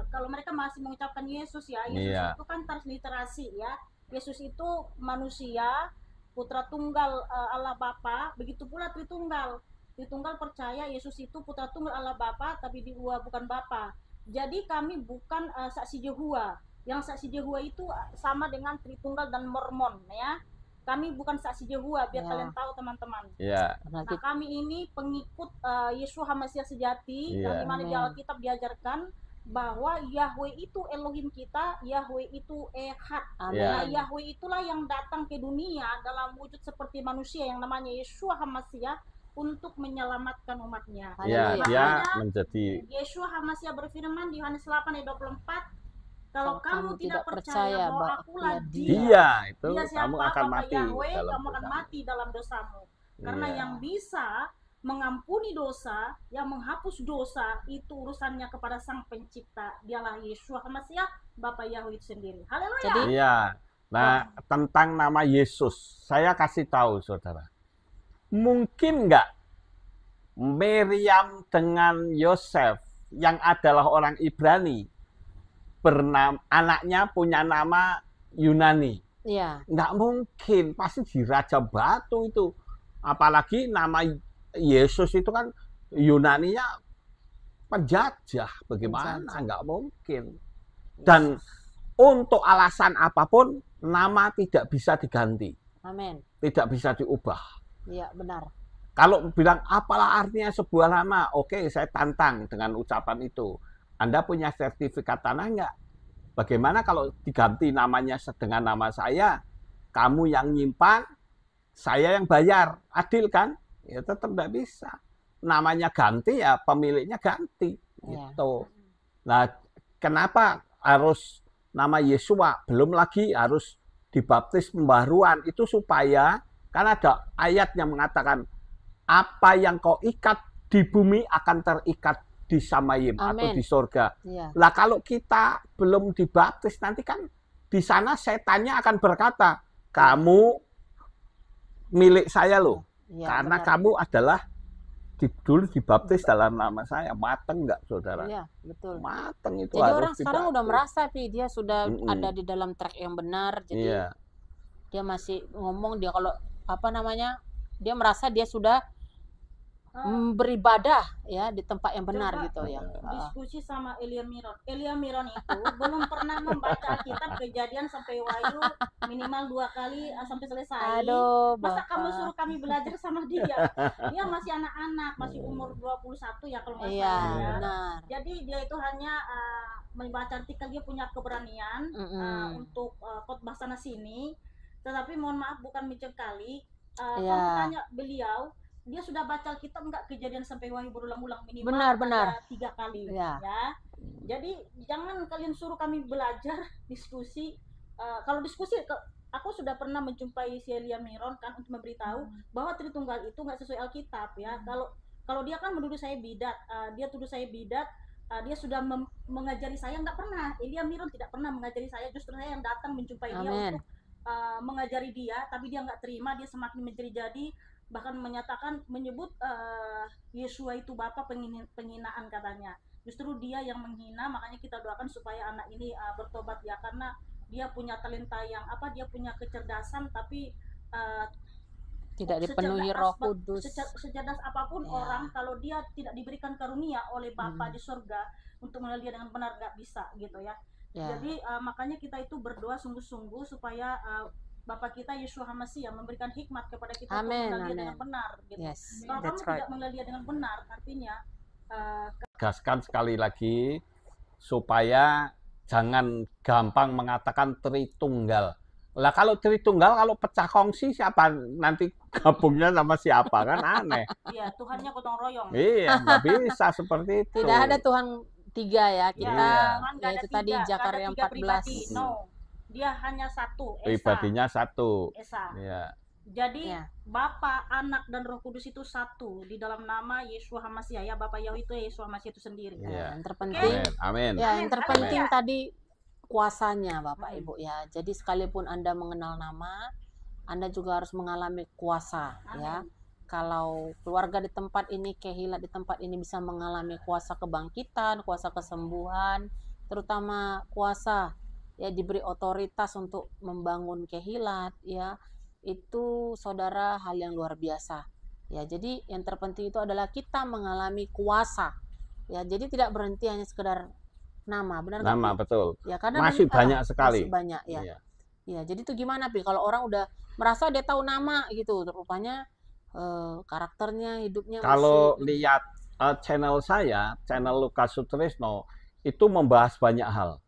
kalau mereka masih mengucapkan Yesus ya. Yesus Iya. itu kan transliterasi ya. Yesus itu manusia putra tunggal Allah Bapa, begitu pula Tritunggal. Tritunggal percaya Yesus itu putra tunggal Allah Bapa, tapi dia bukan Bapa. Jadi kami bukan saksi Yehova. Yang saksi Yehova itu sama dengan Tritunggal dan Mormon, ya. Kami bukan saksi Yehova, biar Ya. kalian tahu teman-teman. Ya. Nah, kami ini pengikut Yeshua HaMashiach sejati, yang Iya. dimana di Amin. Alkitab diajarkan bahwa Yahweh itu Elohim kita, Yahweh itu Ehad. Amin. Nah, Yahweh itulah yang datang ke dunia dalam wujud seperti manusia yang namanya Yeshua HaMashiach untuk menyelamatkan umatnya. Ya, Haleluya. dia Makanya menjadi Yeshua HaMashiach berfirman di Yohanes 8 ayat 24, kalau kamu tidak percaya percaya bahwa bahwa akulah akulah dia, dia itu dia kamu siapa? akan Bapa mati Yahweh, dalam kamu akan dosamu. mati dalam dosamu. Karena Iya. yang bisa mengampuni dosa, yang menghapus dosa, itu urusannya kepada Sang Pencipta. Dialah Yeshua HaMashiach, Bapa Yahweh itu sendiri. Haleluya. Jadi Iya. Nah, tentang nama Yesus, saya kasih tahu saudara. Mungkin nggak Miriam dengan Yosef yang adalah orang Ibrani, anaknya punya nama Yunani. ya, Nggak mungkin, pasti di Raja Batu itu. Apalagi nama Yesus itu kan Yunaninya penjajah, bagaimana? Penjajah. Nggak mungkin. Dan untuk alasan apapun, nama tidak bisa diganti, amin. tidak bisa diubah. Iya, benar. Kalau bilang apalah artinya sebuah nama, oke, saya tantang dengan ucapan itu. Anda punya sertifikat tanah nggak? Bagaimana kalau diganti namanya dengan nama saya, kamu yang nyimpan, saya yang bayar, adil kan? Ya tetap nggak bisa. Namanya ganti ya pemiliknya ganti, Ya. gitu. Nah, kenapa harus nama Yesua? Belum lagi harus dibaptis pembaharuan, itu supaya kan ada ayat yang mengatakan apa yang kau ikat di bumi akan terikat di Samayim atau Amin. di sorga. Iya, Lah kalau kita belum dibaptis nanti kan di sana setannya akan berkata, kamu milik saya loh, iya, karena benar. kamu adalah dulu dibaptis dalam nama saya. Mateng nggak saudara? Iya, betul. Mateng itu Jadi harus orang sekarang udah dibaptis. merasa dia sudah Mm-mm. ada di dalam track yang benar. Jadi Iya, dia masih ngomong, dia kalau apa namanya, dia merasa dia sudah beribadah ya di tempat yang benar Coba gitu ya. diskusi sama Elia Miron. Elia Miron itu belum pernah membaca Alkitab Kejadian sampai Wahyu minimal 2 kali sampai selesai. Aduh, Masa Bapak. kamu suruh kami belajar sama dia? Dia masih anak-anak, masih umur 21 ya kalau nggak Iya, salah ya. benar. Jadi dia itu hanya membaca artikel, dia punya keberanian untuk khotbah sana sini. Tetapi mohon maaf bukan mencengkali. Kalau Iya. tanya beliau, dia sudah baca Alkitab enggak Kejadian sampai Wahyu berulang-ulang minimal Benar. ada 3 kali Iya. ya. Jadi jangan kalian suruh kami belajar diskusi. Kalau diskusi aku sudah pernah menjumpai si Elia Miron kan untuk memberitahu bahwa Tritunggal itu nggak sesuai Alkitab ya. Kalau dia kan menuduh saya bidat, dia tuduh saya bidat, dia sudah mengajari saya, nggak pernah. Elia Miron tidak pernah mengajari saya, justru saya yang datang menjumpai dia Amin. untuk mengajari dia, tapi dia nggak terima, dia semakin menjadi-jadi, bahkan menyebut Yesua itu Bapa, penghinaan katanya. Justru dia yang menghina, makanya kita doakan supaya anak ini bertobat ya, karena dia punya talenta yang dia punya kecerdasan, tapi Tidak dipenuhi Roh Kudus. secerdas apapun Ya. orang, kalau dia tidak diberikan karunia oleh Bapa di surga untuk mengenal dia dengan benar, nggak bisa gitu ya. Ya. Jadi makanya kita itu berdoa sungguh-sungguh supaya Bapa kita Yeshua HaMashiach memberikan hikmat kepada kita untuk Amin, mengenal dia amin. dengan benar gitu. Yes, Kalau kamu that's right. tidak mengenal dia dengan benar, artinya tegaskan sekali lagi supaya jangan gampang mengatakan Tritunggal. Lah kalau Tritunggal, kalau pecah kongsi siapa nanti gabungnya sama siapa, kan aneh. ya Tuhannya gotong royong. Iya, nggak bisa seperti itu. Tidak ada Tuhan tiga ya. Kita Iya. Tuhan nggak ya ada itu tadi tiga, nggak ada Zakaria tiga 14. pribadi. No, dia hanya satu, Esa. Pribadinya satu. Esa. Iya. Jadi Ya. Bapa, Anak, dan Roh Kudus itu satu di dalam nama Yeshua HaMashiach ya. Bapa Yahweh itu Yeshua HaMashiach itu sendiri. Iya. Yang terpenting Amin. Amin. ya, yang Amin. terpenting Haleluya. tadi kuasanya Bapak Ibu ya. Jadi sekalipun Anda mengenal nama, Anda juga harus mengalami kuasa ya. Kalau keluarga di tempat ini, kehilat di tempat ini bisa mengalami kuasa kebangkitan, kuasa kesembuhan, terutama kuasa ya diberi otoritas untuk membangun kehilat ya. itu saudara hal yang luar biasa. Ya, jadi yang terpenting itu adalah kita mengalami kuasa. Ya, jadi tidak berhenti hanya sekedar nama, benar nggak, Nama Pi? betul. Ya, karena Masih banyak sekali. masih banyak ya. Iya. Ya, jadi itu gimana, Pi? Kalau orang udah merasa dia tahu nama gitu, rupanya karakternya, hidupnya Kalau masih lihat channel saya, channel Lukas Sutrisno, itu membahas banyak hal.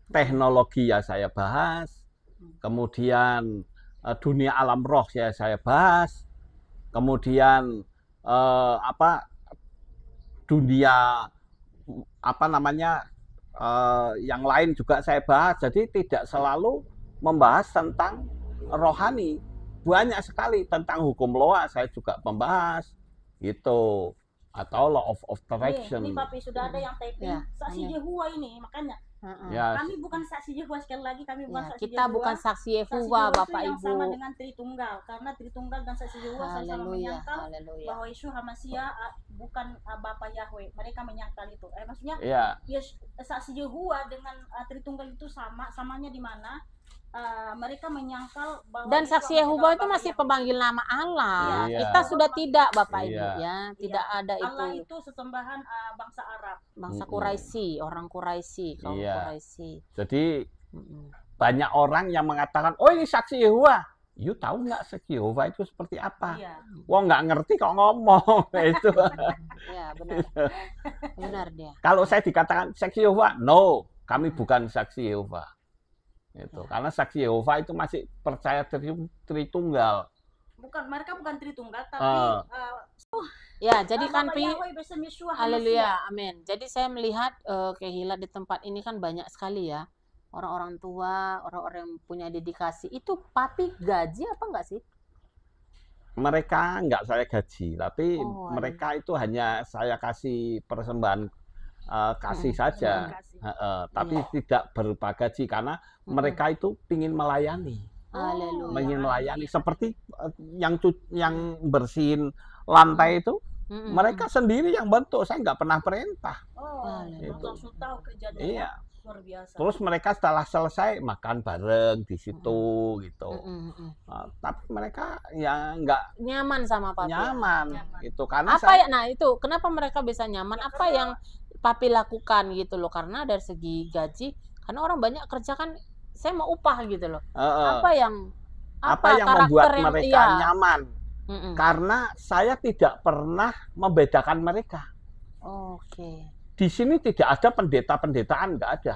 Teknologi ya saya bahas, kemudian dunia alam roh ya saya bahas, kemudian dunia apa namanya yang lain juga saya bahas. Jadi tidak selalu membahas tentang rohani, banyak sekali tentang hukum loa saya juga membahas gitu, atau law of attraction. Ini Papi sudah ada yang typing Ya, saksi amin. Yehova ini, makanya Ya, kami bukan saksi Yehova, sekali lagi kami bukan Ya, saksi kita Yehova. bukan saksi Saksi Yehova, Yehova itu Bapak yang Ibu. sama dengan Tritunggal, karena Tritunggal dan saksi Yehova sama-sama Haleluya, menyangkal haleluya. bahwa Yeshua HaMashiach bukan Bapa Yahweh. Mereka menyangkal itu. Maksudnya ya, saksi Yehova dengan Tritunggal itu samanya di mana? Mereka menyangkal bahwa Dan Yeshua saksi adalah Yehova itu Bapa masih Yahweh. pemanggil nama Allah. Iya. Kita sudah tidak, Bapak Iya. Ibu, ya, tidak ada Allah itu itu sesembahan bangsa Arab. bangsa Mm-mm. Quraisy, orang Quraisy, kaum Iya. Quraisy. jadi Mm-mm. banyak orang yang mengatakan, oh ini saksi Yehova. You tahu nggak saksi Yehova itu seperti apa? Iya. Wah nggak ngerti kok ngomong itu. Ya, benar. Benar dia. Kalau saya dikatakan saksi Yehova, no, kami bukan saksi Yehova. Itu karena saksi Yehova itu masih percaya Tritunggal. Mereka bukan Tritunggal, tapi Ya, jadi kan Bapa Pi, Yahweh bersama Yeshua haleluya, amin. Jadi saya melihat kehilat di tempat ini kan banyak sekali ya. Orang-orang tua, orang-orang yang punya dedikasi. Itu Papi gaji apa enggak sih? Mereka nggak saya gaji, tapi Oh, mereka itu hanya saya kasih persembahan kasih saja. Tapi tidak berupa gaji karena mereka itu ingin melayani, Haleluya. ingin melayani seperti yang bersihin lantai itu mereka sendiri yang bentuk, saya nggak pernah perintah. langsung tahu kerjanya. Iya. Luar biasa. Terus mereka setelah selesai makan bareng di situ gitu. Tapi mereka ya nggak Nyaman sama Papi. nyaman Nyaman. itu karena Apa ya? Nah, itu kenapa mereka bisa nyaman? Apa yang Papi lakukan gitu loh? Karena dari segi gaji, karena orang banyak kerja kan, saya mau upah gitu loh. Apa yang membuat karakter yang mereka nyaman? Mm-mm. Karena saya tidak pernah membedakan mereka. Oke. Di sini tidak ada pendeta-pendetaan, nggak ada.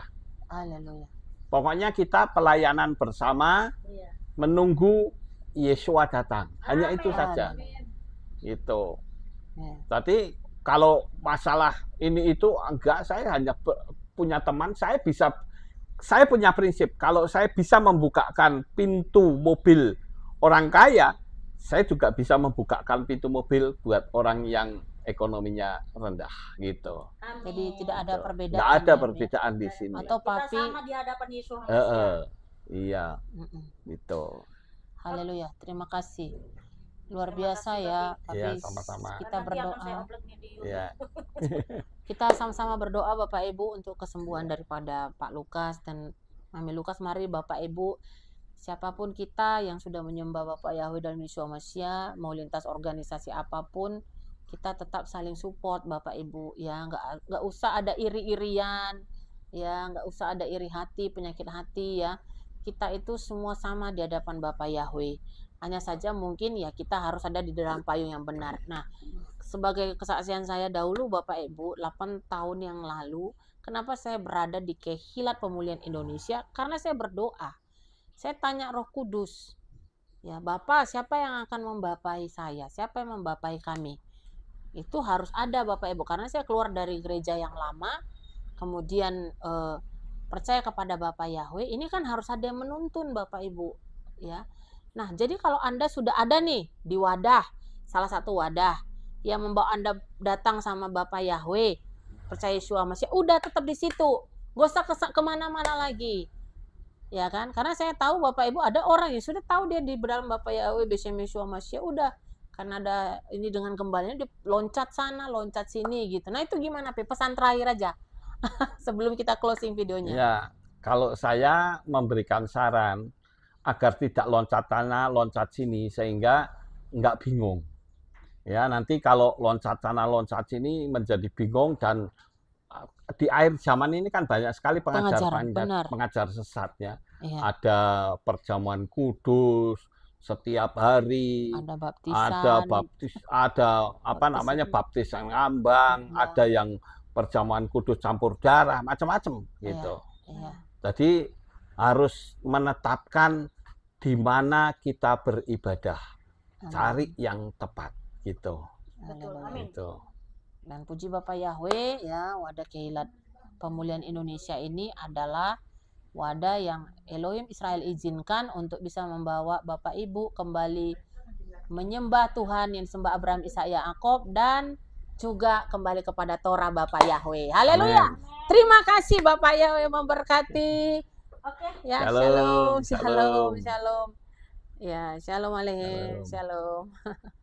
Haleluya. Pokoknya kita pelayanan bersama, Iya. menunggu Yeshua datang. Hanya itu Amin. saja. Amin. Itu. Ya. Tapi kalau masalah ini itu enggak, saya hanya punya teman, saya punya prinsip, kalau saya bisa membukakan pintu mobil orang kaya, saya juga bisa membukakan pintu mobil buat orang yang ekonominya rendah gitu. Amin. Jadi tidak ada perbedaan. Nggak ada ya, perbedaan di sini. Atau Kita Papi. sama di hadapan Yeshua HaMashiach. Iya, Mm-mm. gitu. Haleluya. Terima kasih. Luar Terima biasa kasih, ya. Papi. Iya, Habis sama-sama. kita Nanti akan saya berdoa. upload nih di YouTube. Iya. Kita sama-sama berdoa Bapak Ibu untuk kesembuhan daripada Pak Lukas dan Mami Lukas. Mari Bapak Ibu, siapapun kita yang sudah menyembah Bapak Yahweh dan Yeshua Mashiach, mau lintas organisasi apapun, kita tetap saling support Bapak Ibu ya. Nggak usah ada iri-irian ya, nggak usah ada iri hati, penyakit hati ya. Kita itu semua sama di hadapan Bapak Yahweh. Hanya saja mungkin ya kita harus ada di dalam payung yang benar. Nah, sebagai kesaksian saya dahulu Bapak Ibu, 8 tahun yang lalu, kenapa saya berada di Kehilat Pemulihan Indonesia? Karena saya berdoa. Saya tanya Roh Kudus, ya Bapak, siapa yang akan membapai saya? Siapa yang membapai kami? Itu harus ada Bapak Ibu, karena saya keluar dari gereja yang lama, kemudian percaya kepada Bapak Yahweh, ini kan harus ada yang menuntun Bapak Ibu, ya. Nah, jadi kalau Anda sudah ada nih di wadah, salah satu wadah yang membawa Anda datang sama Bapak Yahweh, percaya Yeshua Mashiach, udah tetap di situ, gak usah kemana-mana lagi, ya kan? Karena saya tahu Bapak Ibu ada orang yang sudah tahu dia di dalam Bapak Yahweh, bersama Yeshua Mashiach, udah. Karena ada ini dengan kembalinya dia loncat sana, loncat sini gitu. Nah itu gimana Pi? Pesan terakhir aja sebelum kita closing videonya. Ya, kalau saya memberikan saran, agar tidak loncat sana, loncat sini, sehingga nggak bingung. Ya, nanti kalau loncat sana, loncat sini menjadi bingung, dan di akhir zaman ini kan banyak sekali pengajar sesat ya. Iya. Ada perjamuan kudus setiap hari, Ada baptisan, ada apa namanya baptisan ngambang, iya. ada yang perjamuan kudus campur darah, macam-macam gitu. Iya. Jadi harus menetapkan di mana kita beribadah, cari yang tepat gitu. Betul, amin. Gitu. Dan puji Bapak Yahweh ya, wadah Keilat Pemulihan Indonesia ini adalah wadah yang Elohim Israel izinkan untuk bisa membawa Bapak Ibu kembali menyembah Tuhan yang sembah Abraham, Ishak, Yakub, dan juga kembali kepada Torah Bapak Yahweh. Haleluya. Terima kasih Bapak Yahweh memberkati. Oke. Ya, Shalom, shalom, shalom, shalom. shalom. Ya, shalom alaikum, Shalom. shalom.